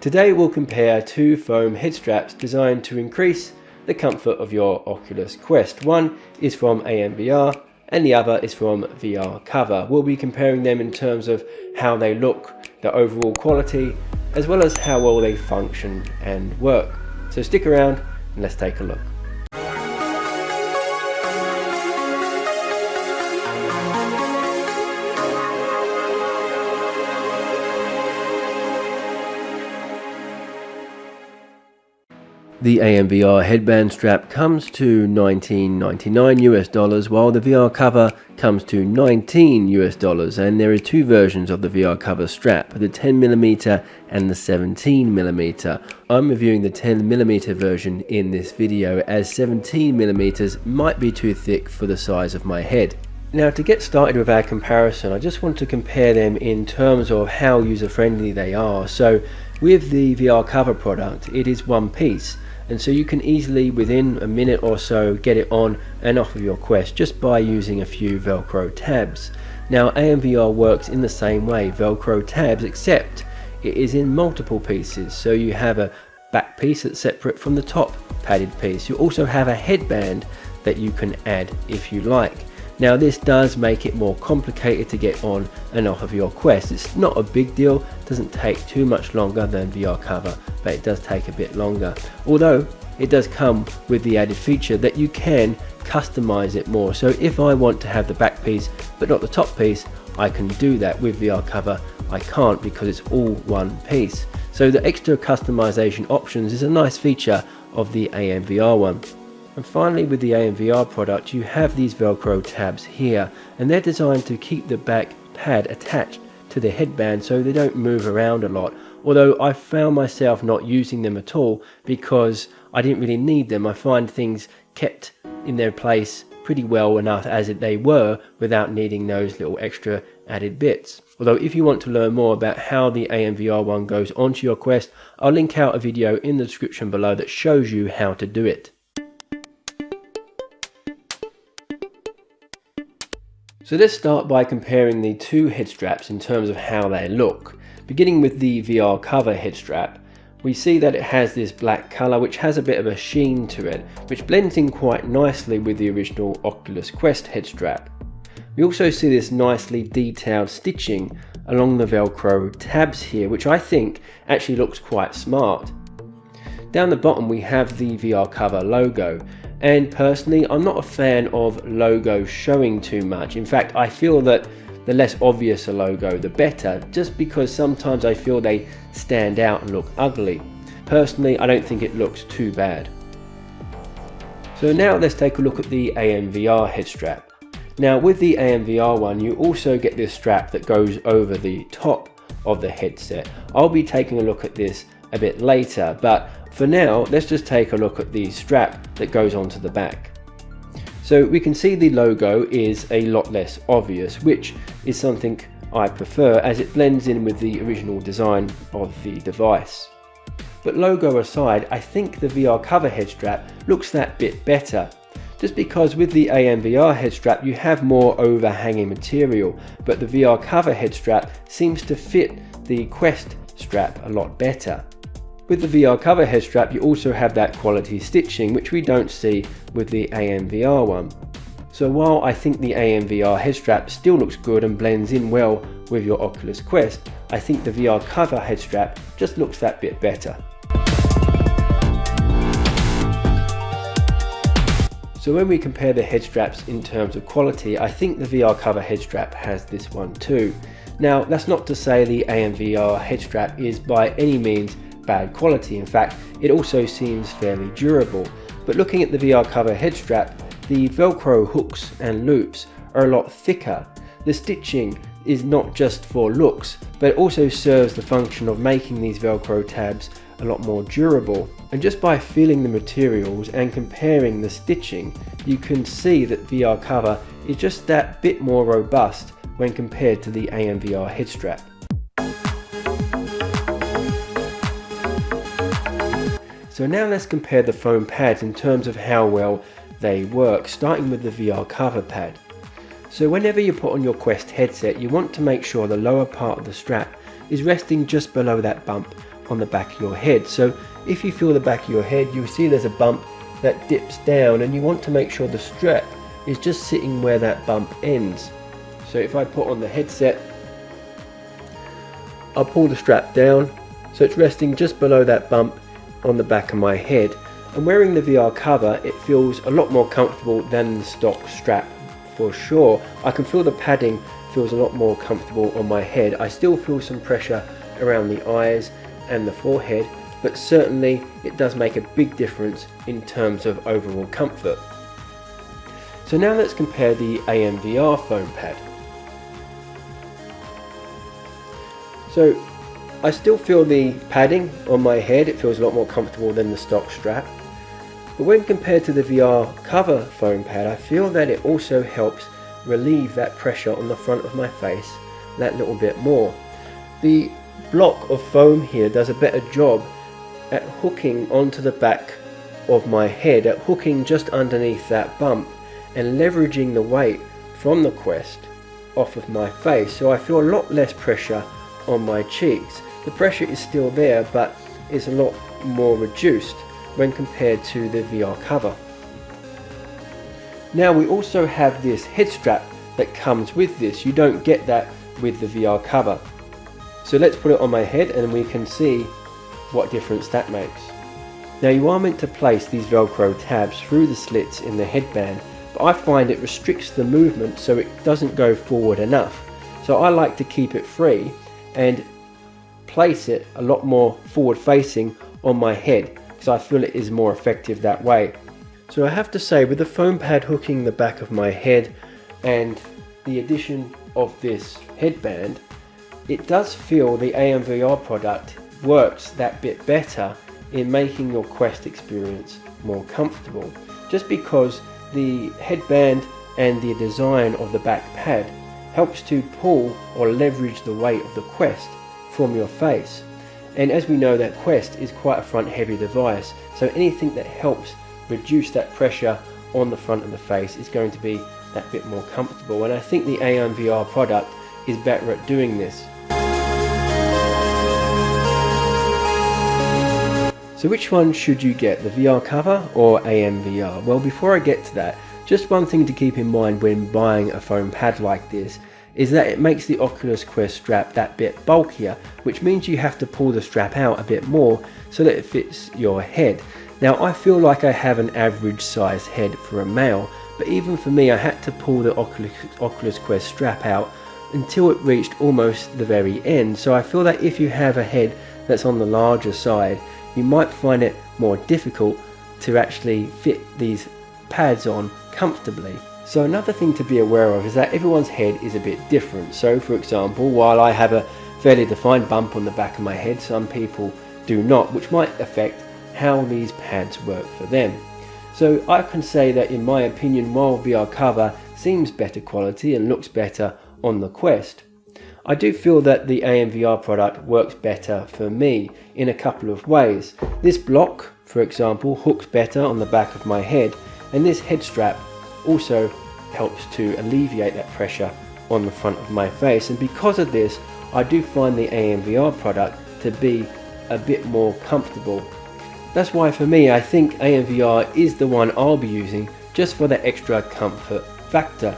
Today we'll compare two foam head straps designed to increase the comfort of your Oculus Quest. One is from AMVR and the other is from VR Cover. We'll be comparing them in terms of how they look, the overall quality, as well as how well they function and work. So stick around and let's take a look. The AMVR headband strap comes to $19.99 US, while the VR cover comes to $19 US, and there are two versions of the VR cover strap, the 10mm and the 17mm. I'm reviewing the 10mm version in this video, as 17mm might be too thick for the size of my head. Now, to get started with our comparison, I just want to compare them in terms of how user-friendly they are. So with the VR cover product, it is one piece, and so you can easily within a minute or so get it on and off of your Quest just by using a few Velcro tabs. Now AMVR works in the same way, Velcro tabs, except it is in multiple pieces. So you have a back piece that's separate from the top padded piece. You also have a headband that you can add if you like. Now this does make it more complicated to get on and off of your Quest. It's not a big deal, it doesn't take too much longer than VR cover, but it does take a bit longer. Although it does come with the added feature that you can customize it more. So if I want to have the back piece but not the top piece, I can do that. With VR cover I can't, because it's all one piece. So the extra customization options is a nice feature of the AMVR one. And finally, with the AMVR product, you have these Velcro tabs here, and they're designed to keep the back pad attached to the headband so they don't move around a lot. Although I found myself not using them at all because I didn't really need them. I find things kept in their place pretty well enough as they were without needing those little extra added bits. Although if you want to learn more about how the AMVR one goes onto your Quest, I'll link out a video in the description below that shows you how to do it. So let's start by comparing the two head straps in terms of how they look. Beginning with the VR cover head strap, we see that it has this black colour which has a bit of a sheen to it, which blends in quite nicely with the original Oculus Quest head strap. We also see this nicely detailed stitching along the Velcro tabs here, which I think actually looks quite smart. Down the bottom we have the VR cover logo. And personally, I'm not a fan of logos showing too much. In fact, I feel that the less obvious a logo, the better, just because sometimes I feel they stand out and look ugly. Personally, I don't think it looks too bad. So now let's take a look at the AMVR head strap. Now with the AMVR one, you also get this strap that goes over the top of the headset. I'll be taking a look at this a bit later, but for now, let's just take a look at the strap that goes onto the back. So we can see the logo is a lot less obvious, which is something I prefer as it blends in with the original design of the device. But logo aside, I think the VR cover head strap looks that bit better. Just because with the AMVR head strap you have more overhanging material, but the VR cover head strap seems to fit the Quest strap a lot better. With the VR cover head strap you also have that quality stitching, which we don't see with the AMVR one. So while I think the AMVR head strap still looks good and blends in well with your Oculus Quest, I think the VR cover head strap just looks that bit better. So when we compare the head straps in terms of quality, I think the VR cover head strap has this one too. Now that's not to say the AMVR head strap is by any means bad quality. In fact, it also seems fairly durable. But looking at the VR cover head strap, the Velcro hooks and loops are a lot thicker. The stitching is not just for looks, but it also serves the function of making these Velcro tabs a lot more durable. And just by feeling the materials and comparing the stitching, you can see that VR cover is just that bit more robust when compared to the AMVR head strap. So now let's compare the foam pads in terms of how well they work, starting with the VR cover pad. So whenever you put on your Quest headset, you want to make sure the lower part of the strap is resting just below that bump on the back of your head. So if you feel the back of your head, you'll see there's a bump that dips down, and you want to make sure the strap is just sitting where that bump ends. So if I put on the headset, I'll pull the strap down so it's resting just below that bump on the back of my head. And wearing the VR cover, it feels a lot more comfortable than the stock strap for sure. I can feel the padding feels a lot more comfortable on my head. I still feel some pressure around the eyes and the forehead, but certainly it does make a big difference in terms of overall comfort. So now let's compare the AMVR foam pad. So I still feel the padding on my head, it feels a lot more comfortable than the stock strap. But when compared to the VR cover foam pad, I feel that it also helps relieve that pressure on the front of my face that little bit more. The block of foam here does a better job at hooking onto the back of my head, at hooking just underneath that bump and leveraging the weight from the Quest off of my face. So I feel a lot less pressure on my cheeks. The pressure is still there, but it's a lot more reduced when compared to the VR cover. Now we also have this head strap that comes with this. You don't get that with the VR cover. So let's put it on my head and we can see what difference that makes. Now you are meant to place these Velcro tabs through the slits in the headband, but I find it restricts the movement so it doesn't go forward enough. So I like to keep it free and place it a lot more forward facing on my head, because I feel it is more effective that way. So I have to say, with the foam pad hooking the back of my head and the addition of this headband, it does feel the AMVR product works that bit better in making your Quest experience more comfortable, just because the headband and the design of the back pad helps to pull or leverage the weight of the Quest from your face. And as we know, that Quest is quite a front heavy device, so anything that helps reduce that pressure on the front of the face is going to be that bit more comfortable, and I think the AMVR product is better at doing this. So which one should you get, the VR cover or AMVR? Well, before I get to that, just one thing to keep in mind when buying a foam pad like this is that it makes the Oculus Quest strap that bit bulkier, which means you have to pull the strap out a bit more so that it fits your head. Now I feel like I have an average size head for a male, but even for me I had to pull the Oculus Quest strap out until it reached almost the very end. So I feel that if you have a head that's on the larger side, you might find it more difficult to actually fit these pads on comfortably. So another thing to be aware of is that everyone's head is a bit different. So for example, while I have a fairly defined bump on the back of my head, some people do not, which might affect how these pads work for them. So I can say that in my opinion, while VR cover seems better quality and looks better on the Quest, I do feel that the AMVR product works better for me in a couple of ways. This block, for example, hooks better on the back of my head, and this head strap also helps to alleviate that pressure on the front of my face. And because of this, I do find the AMVR product to be a bit more comfortable. That's why for me, I think AMVR is the one I'll be using just for the extra comfort factor.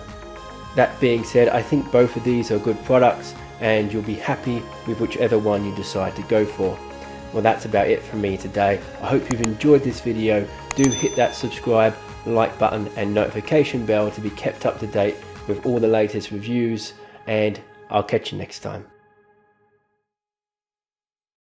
That being said, I think both of these are good products and you'll be happy with whichever one you decide to go for. Well, that's about it from me today. I hope you've enjoyed this video. Do hit that subscribe, like button and notification bell to be kept up to date with all the latest reviews, and I'll catch you next time.